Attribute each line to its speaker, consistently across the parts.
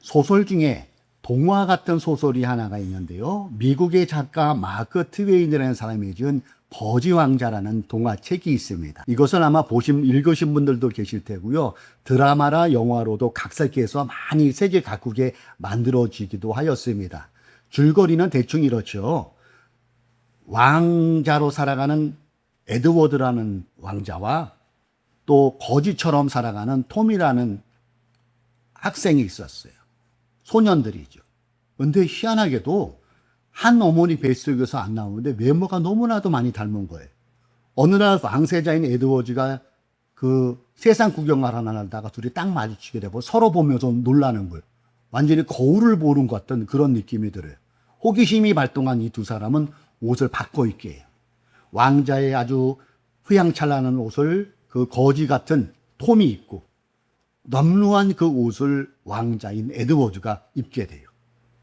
Speaker 1: 소설 중에 동화 같은 소설이 하나가 있는데요. 미국의 작가 마크 트웨인이라는 사람이 지은 버지 왕자라는 동화책이 있습니다. 이것을 아마 읽으신 분들도 계실 테고요. 드라마나 영화로도 각색해서 많이 세계 각국에 만들어지기도 하였습니다. 줄거리는 대충 이렇죠. 왕자로 살아가는 에드워드라는 왕자와 또 거지처럼 살아가는 톰이라는 학생이 있었어요. 소년들이죠. 근데 희한하게도 한 어머니 뱃속에서 안 나오는데 외모가 너무나도 많이 닮은 거예요. 어느 날 왕세자인 에드워즈가 그 세상 구경을 하나 하다가 둘이 딱 마주치게 되고 서로 보면서 놀라는 거예요. 완전히 거울을 보는 것 같은 그런 느낌이 들어요. 호기심이 발동한 이 두 사람은 옷을 바꿔 입게 해요. 왕자의 아주 휘황찬란한 옷을 그 거지 같은 톰이 입고 남루한 그 옷을 왕자인 에드워즈가 입게 돼요.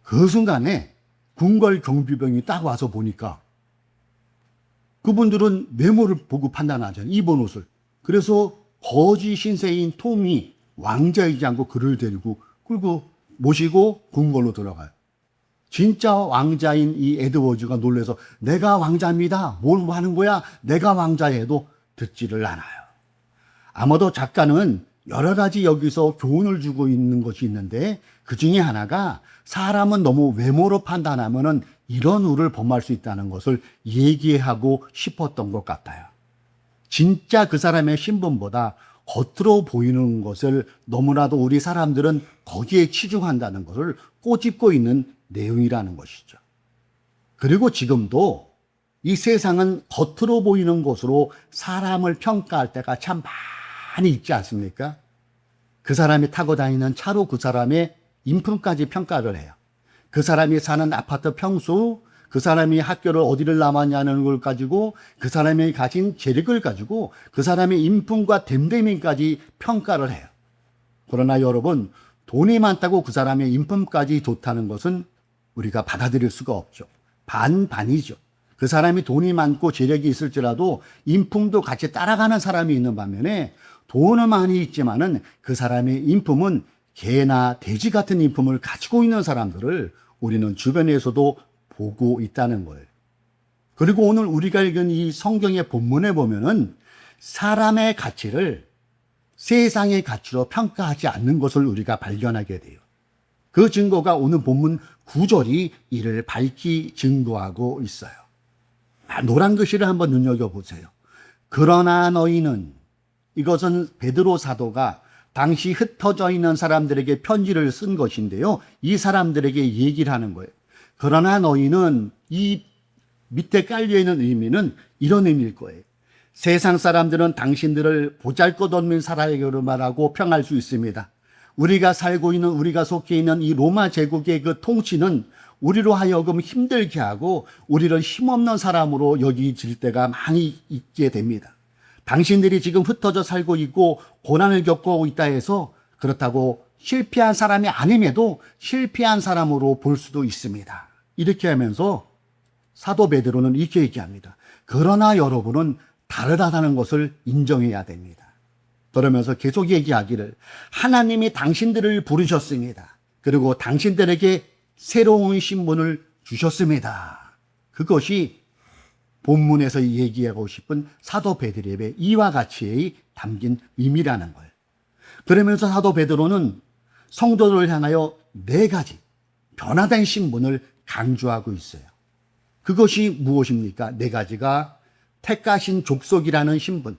Speaker 1: 그 순간에 궁궐 경비병이 딱 와서 보니까 그분들은 외모를 보고 판단하잖아요. 입은 옷을. 그래서 거지 신세인 톰이 왕자이지 않고 그를 데리고 끌고 모시고 궁궐로 들어가요. 진짜 왕자인 이 에드워즈가 놀라서 내가 왕자입니다. 뭘 하는 거야? 내가 왕자해도 듣지를 않아요. 아마도 작가는 여러 가지 여기서 교훈을 주고 있는 것이 있는데 그 중에 하나가 사람은 너무 외모로 판단하면은 이런 우를 범할 수 있다는 것을 얘기하고 싶었던 것 같아요. 진짜 그 사람의 신분보다 겉으로 보이는 것을 너무나도 우리 사람들은 거기에 치중한다는 것을 꼬집고 있는 내용이라는 것이죠. 그리고 지금도 이 세상은 겉으로 보이는 것으로 사람을 평가할 때가 참 많이 있지 않습니까? 그 사람이 타고 다니는 차로 그 사람의 인품까지 평가를 해요. 그 사람이 사는 아파트 평수, 그 사람이 학교를 어디를 나왔냐는 걸 가지고 그 사람이 가진 재력을 가지고 그 사람의 인품과 됨됨이까지 평가를 해요. 그러나 여러분, 돈이 많다고 그 사람의 인품까지 좋다는 것은 우리가 받아들일 수가 없죠. 반반이죠. 그 사람이 돈이 많고 재력이 있을지라도 인품도 같이 따라가는 사람이 있는 반면에 돈은 많이 있지만은 그 사람의 인품은 개나 돼지 같은 인품을 가지고 있는 사람들을 우리는 주변에서도 보고 있다는 거예요. 그리고 오늘 우리가 읽은 이 성경의 본문에 보면은 사람의 가치를 세상의 가치로 평가하지 않는 것을 우리가 발견하게 돼요. 그 증거가 오늘 본문 9절이 이를 밝히 증거하고 있어요. 노란 글씨를 한번 눈여겨보세요. 그러나 너희는, 이것은 베드로 사도가 당시 흩어져 있는 사람들에게 편지를 쓴 것인데요. 이 사람들에게 얘기를 하는 거예요. 그러나 너희는, 이 밑에 깔려있는 의미는 이런 의미일 거예요. 세상 사람들은 당신들을 보잘것없는 사람으로 말하고 평할 수 있습니다. 우리가 살고 있는, 우리가 속해 있는 이 로마 제국의 그 통치는 우리로 하여금 힘들게 하고 우리를 힘없는 사람으로 여기질 때가 많이 있게 됩니다. 당신들이 지금 흩어져 살고 있고 고난을 겪고 있다 해서 그렇다고 실패한 사람이 아님에도 실패한 사람으로 볼 수도 있습니다. 이렇게 하면서 사도 베드로는 이렇게 얘기합니다. 그러나 여러분은 다르다는 것을 인정해야 됩니다. 그러면서 계속 얘기하기를 하나님이 당신들을 부르셨습니다. 그리고 당신들에게 새로운 신분을 주셨습니다. 그것이 본문에서 얘기하고 싶은 사도 베드로의 이와 같이 담긴 의미라는 거예요. 그러면서 사도 베드로는 성도들을 향하여 4가지 변화된 신분을 강조하고 있어요. 그것이 무엇입니까? 4가지가 택하신 족속이라는 신분,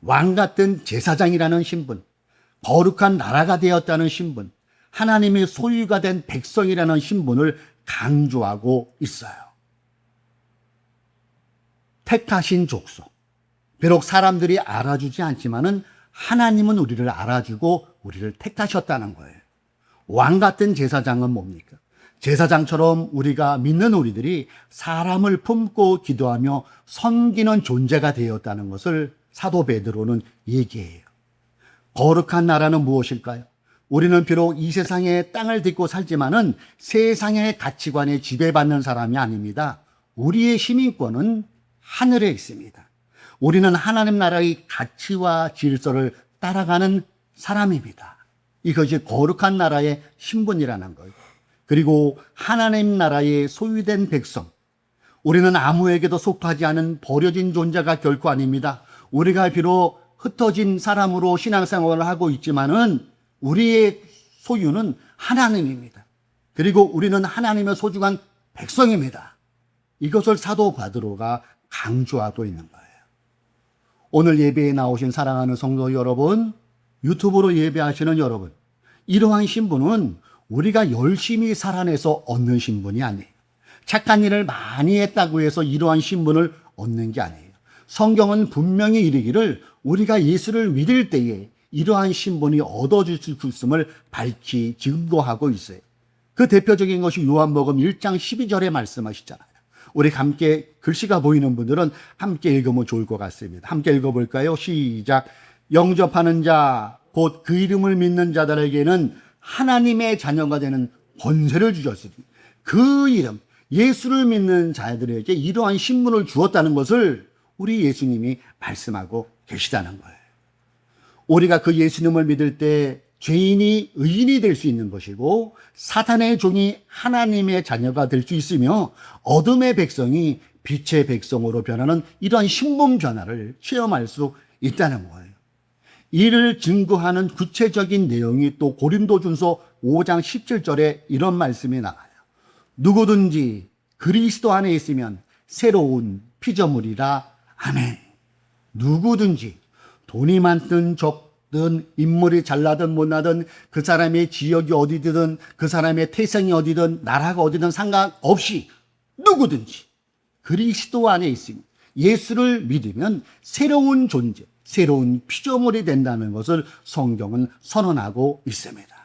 Speaker 1: 왕 같은 제사장이라는 신분, 거룩한 나라가 되었다는 신분, 하나님의 소유가 된 백성이라는 신분을 강조하고 있어요. 택하신 족속. 비록 사람들이 알아주지 않지만은 하나님은 우리를 알아주고 우리를 택하셨다는 거예요. 왕 같은 제사장은 뭡니까? 제사장처럼 우리가 믿는 우리들이 사람을 품고 기도하며 섬기는 존재가 되었다는 것을 사도 베드로는 얘기해요. 거룩한 나라는 무엇일까요? 우리는 비록 이 세상에 땅을 딛고 살지만은 세상의 가치관에 지배받는 사람이 아닙니다. 우리의 시민권은 하늘에 있습니다. 우리는 하나님 나라의 가치와 질서를 따라가는 사람입니다. 이것이 거룩한 나라의 신분이라는 거예요. 그리고 하나님 나라의 소유된 백성. 우리는 아무에게도 속하지 않은 버려진 존재가 결코 아닙니다. 우리가 비록 흩어진 사람으로 신앙생활을 하고 있지만은 우리의 소유는 하나님입니다. 그리고 우리는 하나님의 소중한 백성입니다. 이것을 사도 바드로가 강조하고 있는 거예요. 오늘 예배에 나오신 사랑하는 성도 여러분, 유튜브로 예배하시는 여러분, 이러한 신분은 우리가 열심히 살아내서 얻는 신분이 아니에요. 착한 일을 많이 했다고 해서 이러한 신분을 얻는 게 아니에요. 성경은 분명히 이르기를 우리가 예수를 믿을 때에 이러한 신분이 얻어질 수 있음을 밝히 증거하고 있어요. 그 대표적인 것이 요한복음 1장 12절에 말씀하시잖아요. 우리 함께 글씨가 보이는 분들은 함께 읽으면 좋을 것 같습니다. 함께 읽어볼까요? 시작. 영접하는 자, 곧 그 이름을 믿는 자들에게는 하나님의 자녀가 되는 권세를 주셨으니 그 이름, 예수를 믿는 자들에게 이러한 신분을 주었다는 것을 우리 예수님이 말씀하고 계시다는 거예요. 우리가 그 예수님을 믿을 때 죄인이 의인이 될 수 있는 것이고 사탄의 종이 하나님의 자녀가 될 수 있으며 어둠의 백성이 빛의 백성으로 변하는 이러한 신분 변화를 체험할 수 있다는 거예요. 이를 증거하는 구체적인 내용이 또 고린도전서 5장 17절에 이런 말씀이 나와요. 누구든지 그리스도 안에 있으면 새로운 피조물이라. 아멘. 누구든지 돈이 많든 적든 인물이 잘나든 못나든 그 사람의 지역이 어디든 그 사람의 태생이 어디든 나라가 어디든 상관없이 누구든지 그리스도 안에 있으면 예수를 믿으면 새로운 존재, 새로운 피조물이 된다는 것을 성경은 선언하고 있습니다.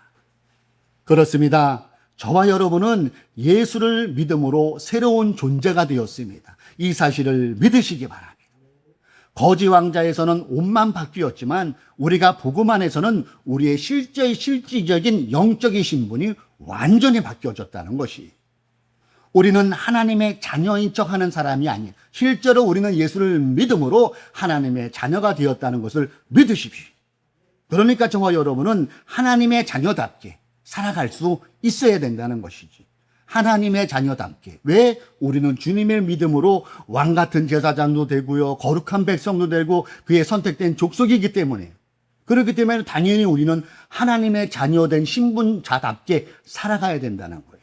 Speaker 1: 그렇습니다. 저와 여러분은 예수를 믿음으로 새로운 존재가 되었습니다. 이 사실을 믿으시기 바랍니다. 거지 왕자에서는 옷만 바뀌었지만 우리가 복음 안에서는 우리의 실질적인 영적인 신분이 완전히 바뀌어졌다는 것이, 우리는 하나님의 자녀인 척하는 사람이 아니에요. 실제로 우리는 예수를 믿음으로 하나님의 자녀가 되었다는 것을 믿으십시오. 그러니까 저와 여러분은 하나님의 자녀답게 살아갈 수 있어야 된다는 것이지. 하나님의 자녀답게. 왜? 우리는 주님의 믿음으로 왕 같은 제사장도 되고요, 거룩한 백성도 되고 그의 선택된 족속이기 때문에, 그렇기 때문에 당연히 우리는 하나님의 자녀된 신분자답게 살아가야 된다는 거예요.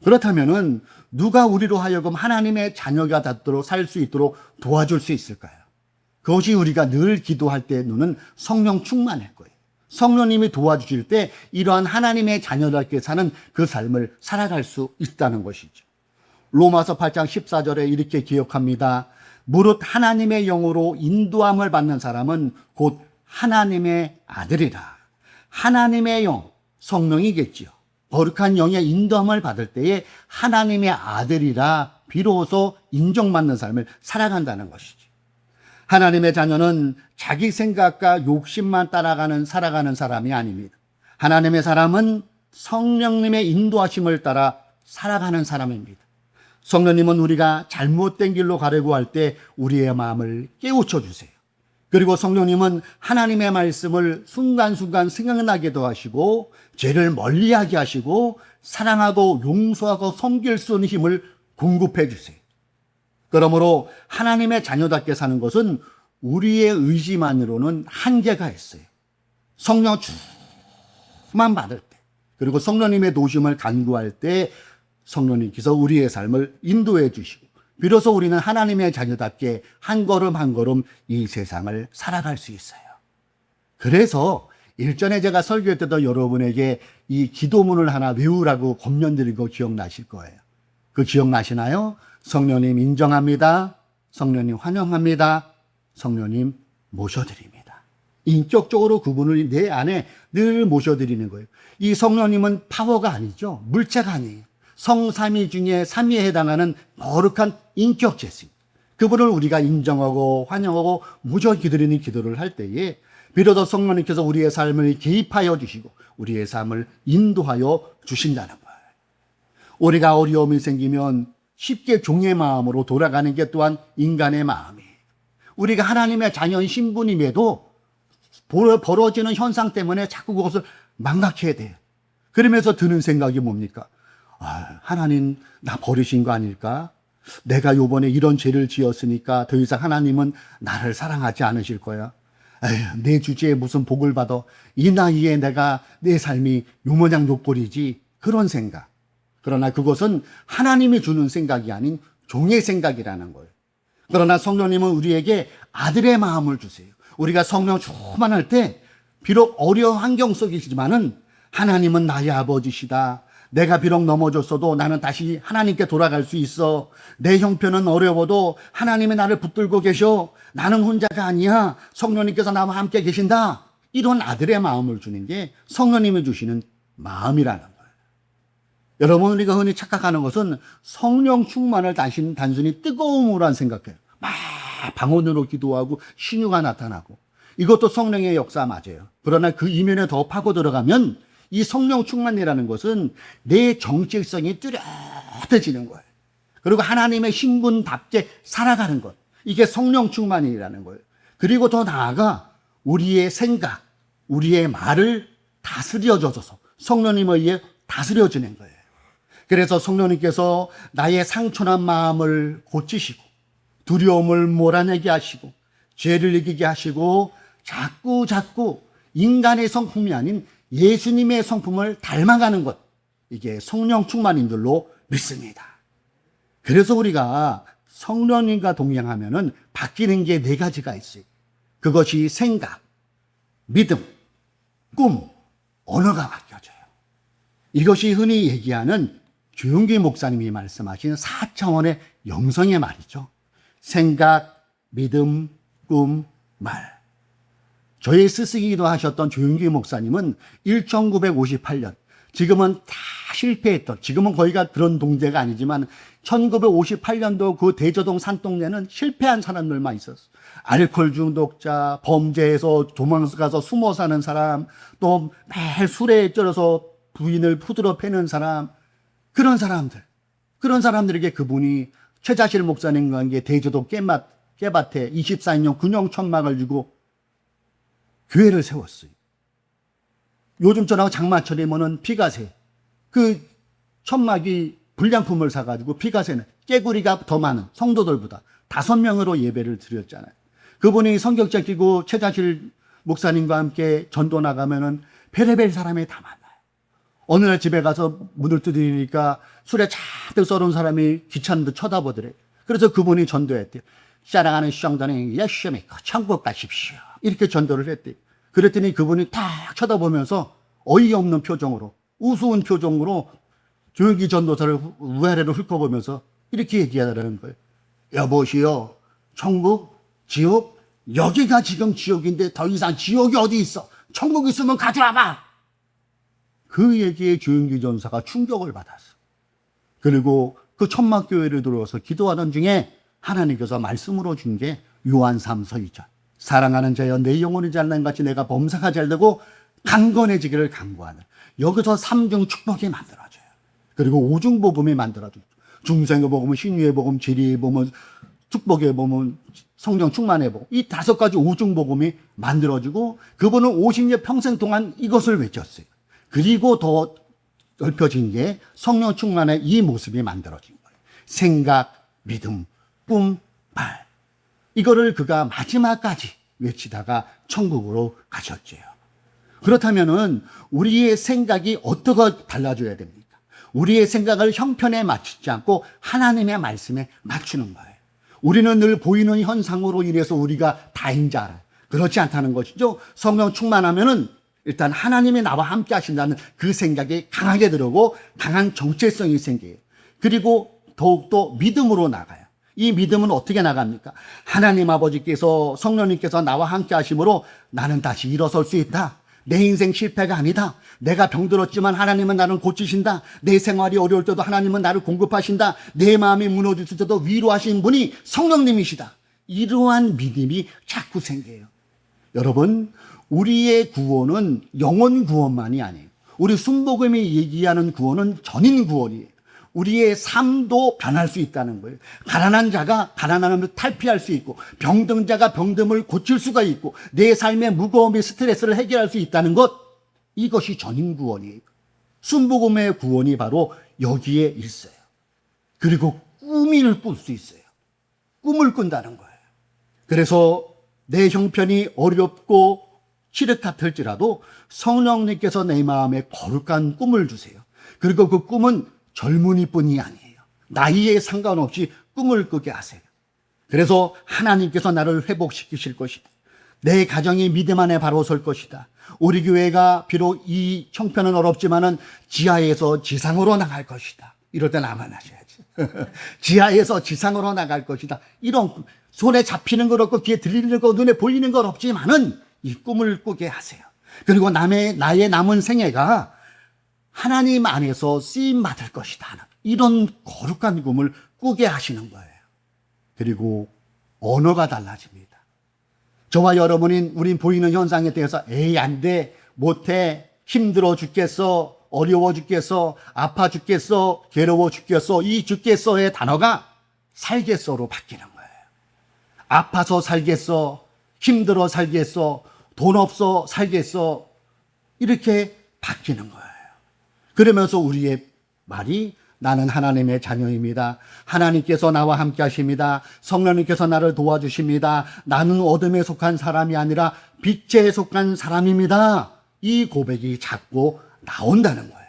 Speaker 1: 그렇다면은 누가 우리로 하여금 하나님의 자녀가 되도록 살 수 있도록 도와줄 수 있을까요? 그것이 우리가 늘 기도할 때 누는 성령 충만일 거예요. 성령님이 도와주실 때 이러한 하나님의 자녀답게 사는 그 삶을 살아갈 수 있다는 것이죠. 로마서 8장 14절에 이렇게 기억합니다. 무릇 하나님의 영으로 인도함을 받는 사람은 곧 하나님의 아들이라. 하나님의 영, 성령이겠지요. 거룩한 영의 인도함을 받을 때에 하나님의 아들이라 비로소 인정받는 삶을 살아간다는 것이죠. 하나님의 자녀는 자기 생각과 욕심만 따라가는 살아가는 사람이 아닙니다. 하나님의 사람은 성령님의 인도하심을 따라 살아가는 사람입니다. 성령님은 우리가 잘못된 길로 가려고 할 때 우리의 마음을 깨우쳐 주세요. 그리고 성령님은 하나님의 말씀을 순간순간 생각나게도 하시고 죄를 멀리하게 하시고 사랑하고 용서하고 섬길 수 있는 힘을 공급해 주세요. 그러므로 하나님의 자녀답게 사는 것은 우리의 의지만으로는 한계가 있어요. 성령 주만 받을 때, 그리고 성령님의 도심을 간구할 때 성령님께서 우리의 삶을 인도해 주시고 비로소 우리는 하나님의 자녀답게 한 걸음 한 걸음 이 세상을 살아갈 수 있어요. 그래서 일전에 제가 설교할 때도 여러분에게 이 기도문을 하나 외우라고 권면드린 거 기억나실 거예요. 그 기억나시나요? 성령님 인정합니다. 성령님 환영합니다. 성령님 모셔드립니다. 인격적으로 그분을 내 안에 늘 모셔드리는 거예요. 이 성령님은 파워가 아니죠. 물체가 아니에요. 성삼위 중에 삼위에 해당하는 거룩한 인격체입니다. 그분을 우리가 인정하고 환영하고 모셔드리는 기도를 할 때에 비로소 성령님께서 우리의 삶을 개입하여 주시고 우리의 삶을 인도하여 주신다는 거예요. 우리가 어려움이 생기면 쉽게 종의 마음으로 돌아가는 게 또한 인간의 마음이에요. 우리가 하나님의 자녀인 신분임에도 벌어지는 현상 때문에 자꾸 그것을 망각해야 돼요. 그러면서 드는 생각이 뭡니까? 하나님 나 버리신 거 아닐까? 내가 요번에 이런 죄를 지었으니까 더 이상 하나님은 나를 사랑하지 않으실 거야. 에휴, 내 주제에 무슨 복을 받아. 이 나이에 내가 내 삶이 요 모양 요 꼴이지. 그런 생각. 그러나 그것은 하나님이 주는 생각이 아닌 종의 생각이라는 거예요. 그러나 성령님은 우리에게 아들의 마음을 주세요. 우리가 성령 충만할 때 비록 어려운 환경 속이지만은 하나님은 나의 아버지시다. 내가 비록 넘어졌어도 나는 다시 하나님께 돌아갈 수 있어. 내 형편은 어려워도 하나님이 나를 붙들고 계셔. 나는 혼자가 아니야. 성령님께서 나와 함께 계신다. 이런 아들의 마음을 주는 게 성령님이 주시는 마음이라는 거예요. 여러분, 우리가 흔히 착각하는 것은 성령 충만을 단순히 뜨거움으로 생각해요. 막 방언으로 기도하고 신유가 나타나고. 이것도 성령의 역사 맞아요. 그러나 그 이면에 더 파고 들어가면 이 성령 충만이라는 것은 내 정체성이 뚜렷해지는 거예요. 그리고 하나님의 신분답게 살아가는 것. 이게 성령 충만이라는 거예요. 그리고 더 나아가 우리의 생각, 우리의 말을 다스려줘서 성령님에 의해 다스려지는 거예요. 그래서 성령님께서 나의 상처난 마음을 고치시고 두려움을 몰아내게 하시고 죄를 이기게 하시고 자꾸 인간의 성품이 아닌 예수님의 성품을 닮아가는 것, 이게 성령 충만인 줄로 믿습니다. 그래서 우리가 성령님과 동행하면은 바뀌는 게 4가지가 있어요. 그것이 생각, 믿음, 꿈, 언어가 바뀌어져요. 이것이 흔히 얘기하는 조용기 목사님이 말씀하신 4차원의 영성의 말이죠. 생각, 믿음, 꿈, 말. 저의 스승이기도 하셨던 조용기 목사님은 1958년, 지금은 다 실패했던, 지금은 거의가 그런 동네가 아니지만 1958년도 그 대저동 산동네는 실패한 사람들만 있었어요. 알코올 중독자, 범죄에서 도망가서 숨어 사는 사람, 또 매일 술에 쩔어서 부인을 푸드러 패는 사람, 그런 사람들에게 그분이 최자실 목사님과 함께 대저동 깨밭에 24인용 군용 천막을 주고 교회를 세웠어요. 요즘처럼 장마철이면은 피가세, 그 천막이 불량품을 사가지고 피가세는 깨구리가 더 많은 성도들보다 5명으로 예배를 드렸잖아요. 그분이 성격자 끼고 최자실 목사님과 함께 전도 나가면은 별의별 사람이 다 만나요. 어느 날 집에 가서 문을 두드리니까 술에 잔뜩 썰은 사람이 귀찮은 듯 쳐다보더래. 그래서 그분이 전도했대요. 사랑하는 성도는 예수 믿고 천국 가십시오. 이렇게 전도를 했대요. 그랬더니 그분이 딱 쳐다보면서 어이없는 표정으로, 우스운 표정으로 조용기 전도사를 위아래로 훑어보면서 이렇게 얘기하더라는 거예요. 여보시오, 천국, 지옥, 여기가 지금 지옥인데 더 이상 지옥이 어디 있어? 천국 있으면 가져와봐. 그 얘기에 조용기 전사가 충격을 받았어. 그리고 그 천막교회를 들어와서 기도하던 중에 하나님께서 말씀으로 준 게 요한 3서 2절. 사랑하는 자여, 내 영혼이 잘난 같이 내가 범사가 잘되고 강건해지기를 간구하는. 여기서 3중 축복이 만들어져요. 그리고 5중 복음이 만들어져요. 중생의 복음은 신유의 복음, 진리의 복음은, 축복의 복음은, 성령 충만의 복음. 이 5가지 5중 복음이 만들어지고 그분은 50년 평생 동안 이것을 외쳤어요. 그리고 더 넓혀진 게 성령 충만의 이 모습이 만들어진 거예요. 생각, 믿음, 꿈, 말. 이거를 그가 마지막까지 외치다가 천국으로 가셨지요. 그렇다면은 우리의 생각이 어떻게 달라져야 됩니까? 우리의 생각을 형편에 맞추지 않고 하나님의 말씀에 맞추는 거예요. 우리는 늘 보이는 현상으로 인해서 우리가 다인 줄 알아요. 그렇지 않다는 것이죠. 성령 충만하면은 일단 하나님이 나와 함께 하신다는 그 생각이 강하게 들어오고 강한 정체성이 생겨요. 그리고 더욱더 믿음으로 나가요. 이 믿음은 어떻게 나갑니까? 하나님 아버지께서, 성령님께서 나와 함께 하심으로 나는 다시 일어설 수 있다. 내 인생 실패가 아니다. 내가 병들었지만 하나님은 나를 고치신다. 내 생활이 어려울 때도 하나님은 나를 공급하신다. 내 마음이 무너질 때도 위로하신 분이 성령님이시다. 이러한 믿음이 자꾸 생겨요. 여러분, 우리의 구원은 영혼 구원만이 아니에요. 우리 순복음이 얘기하는 구원은 전인 구원이에요. 우리의 삶도 변할 수 있다는 거예요. 가난한 자가 가난함을 탈피할 수 있고, 병든 자가 병듦을 고칠 수가 있고, 내 삶의 무거움이 스트레스를 해결할 수 있다는 것, 이것이 전인 구원이에요. 순복음의 구원이 바로 여기에 있어요. 그리고 꿈을 꿀 수 있어요. 꿈을 꾼다는 거예요. 그래서 내 형편이 어렵고 시력 같을지라도 성령님께서 내 마음에 거룩한 꿈을 주세요. 그리고 그 꿈은 젊은이뿐이 아니에요. 나이에 상관없이 꿈을 꾸게 하세요. 그래서 하나님께서 나를 회복시키실 것이다. 내 가정이 믿음 안에 바로 설 것이다. 우리 교회가 비록 이 형편은 어렵지만은 지하에서 지상으로 나갈 것이다. 이럴 때 나만 하셔야지. 지하에서 지상으로 나갈 것이다. 이런 손에 잡히는 것 없고 귀에 들리는 것, 눈에 보이는 것 없지만은 이 꿈을 꾸게 하세요. 그리고 나의 남은 생애가 하나님 안에서 쓰임 받을 것이다. 이런 거룩한 꿈을 꾸게 하시는 거예요. 그리고 언어가 달라집니다. 저와 여러분인 우린 보이는 현상에 대해서 에이 안 돼, 못해, 힘들어 죽겠어, 어려워 죽겠어, 아파 죽겠어, 괴로워 죽겠어. 이 죽겠어의 단어가 살겠어로 바뀌는 거예요. 아파서 살겠어, 힘들어 살겠어, 돈 없어 살겠어, 이렇게 바뀌는 거예요. 그러면서 우리의 말이 나는 하나님의 자녀입니다. 하나님께서 나와 함께 하십니다. 성령님께서 나를 도와주십니다. 나는 어둠에 속한 사람이 아니라 빛에 속한 사람입니다. 이 고백이 자꾸 나온다는 거예요.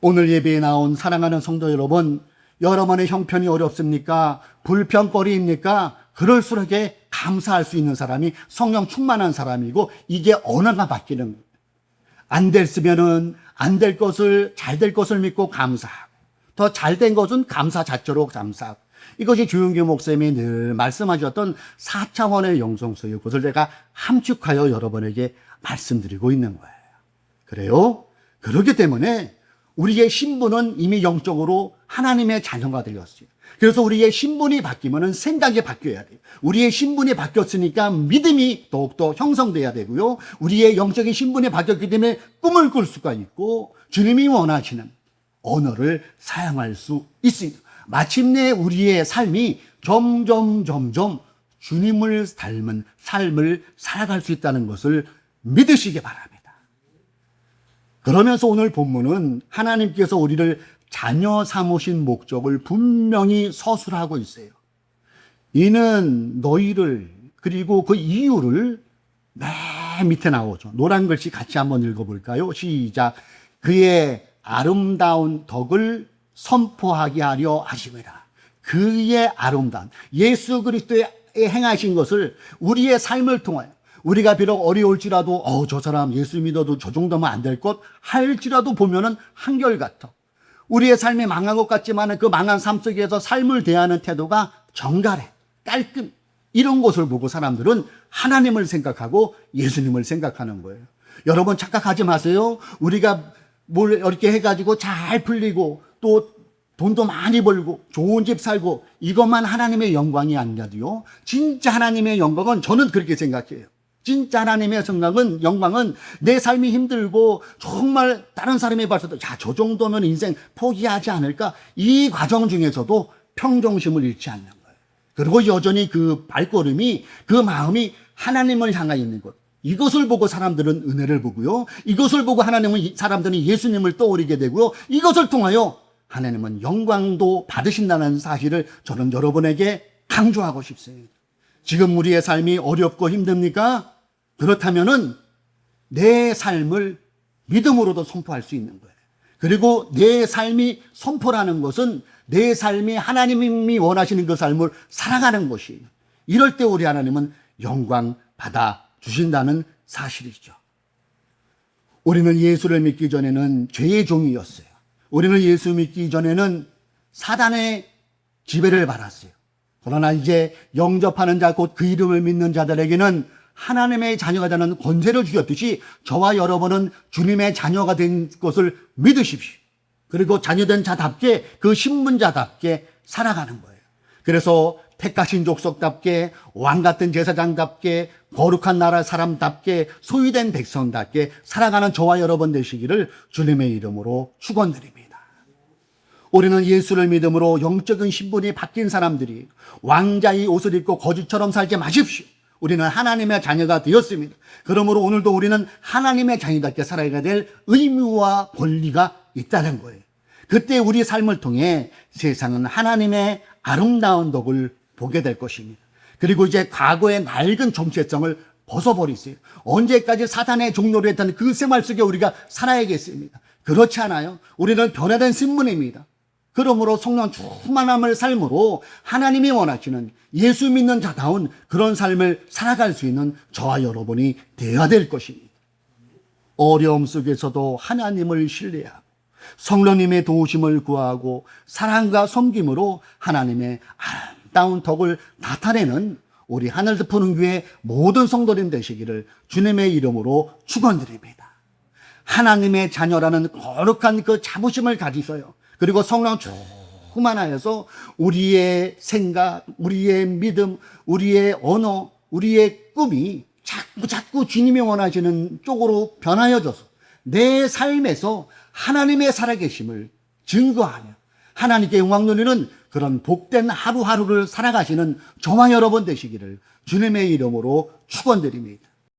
Speaker 1: 오늘 예배에 나온 사랑하는 성도 여러분, 여러분의 형편이 어렵습니까? 불평거리입니까? 그럴수록에 감사할 수 있는 사람이 성령 충만한 사람이고, 이게 언어가 바뀌는 거예요. 안 됐으면은 안 될 것을 잘 될 것을 믿고 감사하고, 더 잘 된 것은 감사 자체로 감사하고, 이것이 주윤규 목사님이 늘 말씀하셨던 4차원의 영성소유, 그것을 제가 함축하여 여러분에게 말씀드리고 있는 거예요. 그래요? 그렇기 때문에 우리의 신분은 이미 영적으로 하나님의 자녀가 되었어요. 그래서 우리의 신분이 바뀌면 생각이 바뀌어야 돼요. 우리의 신분이 바뀌었으니까 믿음이 더욱더 형성돼야 되고요. 우리의 영적인 신분이 바뀌었기 때문에 꿈을 꿀 수가 있고, 주님이 원하시는 언어를 사용할 수 있습니다. 마침내 우리의 삶이 점점 주님을 닮은 삶을 살아갈 수 있다는 것을 믿으시기 바랍니다. 그러면서 오늘 본문은 하나님께서 우리를 자녀 삼으신 목적을 분명히 서술하고 있어요. 이는 너희를, 그리고 그 이유를 맨 밑에 나오죠. 노란 글씨 같이 한번 읽어볼까요? 시작. 그의 아름다운 덕을 선포하게 하려 하심이라. 그의 아름다운, 예수 그리스도의 행하신 것을 우리의 삶을 통하여, 우리가 비록 어려울지라도 저 사람 예수 믿어도 저 정도면 안 될 것 할지라도 보면은 한결같아. 우리의 삶이 망한 것 같지만 그 망한 삶 속에서 삶을 대하는 태도가 정갈해, 깔끔. 이런 것을 보고 사람들은 하나님을 생각하고 예수님을 생각하는 거예요. 여러분 착각하지 마세요. 우리가 뭘 이렇게 해가지고 잘 풀리고 또 돈도 많이 벌고 좋은 집 살고 이것만 하나님의 영광이 아니라도요, 진짜 하나님의 영광은, 저는 그렇게 생각해요. 진짜 하나님의 영광은 내 삶이 힘들고 정말 다른 사람이 봐서도 저 정도면 인생 포기하지 않을까, 이 과정 중에서도 평정심을 잃지 않는 거예요. 그리고 여전히 그 발걸음이, 그 마음이 하나님을 향해 있는 것, 이것을 보고 사람들은 은혜를 보고요, 이것을 보고 사람들은 예수님을 떠올리게 되고요, 이것을 통하여 하나님은 영광도 받으신다는 사실을 저는 여러분에게 강조하고 싶습니다. 지금 우리의 삶이 어렵고 힘듭니까? 그렇다면은 내 삶을 믿음으로도 선포할 수 있는 거예요. 그리고 내 삶이 선포라는 것은 내 삶이 하나님이 원하시는 그 삶을 살아가는 것이에요. 이럴 때 우리 하나님은 영광 받아 주신다는 사실이죠. 우리는 예수를 믿기 전에는 죄의 종이었어요. 우리는 예수 믿기 전에는 사단의 지배를 받았어요. 그러나 이제 영접하는 자, 곧 그 이름을 믿는 자들에게는 하나님의 자녀가 되는 권세를 주셨듯이 저와 여러분은 주님의 자녀가 된 것을 믿으십시오. 그리고 자녀된 자답게, 그 신분자답게 살아가는 거예요. 그래서 택하신 족속답게, 왕같은 제사장답게, 거룩한 나라 사람답게, 소유된 백성답게 살아가는 저와 여러분 되시기를 주님의 이름으로 축원드립니다. 우리는 예수를 믿음으로 영적인 신분이 바뀐 사람들이, 왕자의 옷을 입고 거지처럼 살지 마십시오. 우리는 하나님의 자녀가 되었습니다. 그러므로 오늘도 우리는 하나님의 자녀답게 살아가야 될 의무와 권리가 있다는 거예요. 그때 우리 삶을 통해 세상은 하나님의 아름다운 덕을 보게 될 것입니다. 그리고 이제 과거의 낡은 정체성을 벗어버리세요. 언제까지 사탄의 종로를 했던 그 생활 속에 우리가 살아야겠습니다. 그렇지 않아요. 우리는 변화된 신분입니다. 그러므로 성령 충만함을 삶으로 하나님이 원하시는 예수 믿는 자다운 그런 삶을 살아갈 수 있는 저와 여러분이 되어야 될 것입니다. 어려움 속에서도 하나님을 신뢰하고 성령님의 도우심을 구하고 사랑과 섬김으로 하나님의 아름다운 덕을 나타내는 우리 하늘도 푸는 교회 모든 성도님 되시기를 주님의 이름으로 축원드립니다. 하나님의 자녀라는 거룩한 그 자부심을 가지셔요. 그리고 성령 충만하여서 우리의 생각, 우리의 믿음, 우리의 언어, 우리의 꿈이 자꾸 주님이 원하시는 쪽으로 변하여져서 내 삶에서 하나님의 살아계심을 증거하며 하나님께 영광 돌리는 그런 복된 하루하루를 살아가시는 저와 여러분 되시기를 주님의 이름으로 축원드립니다.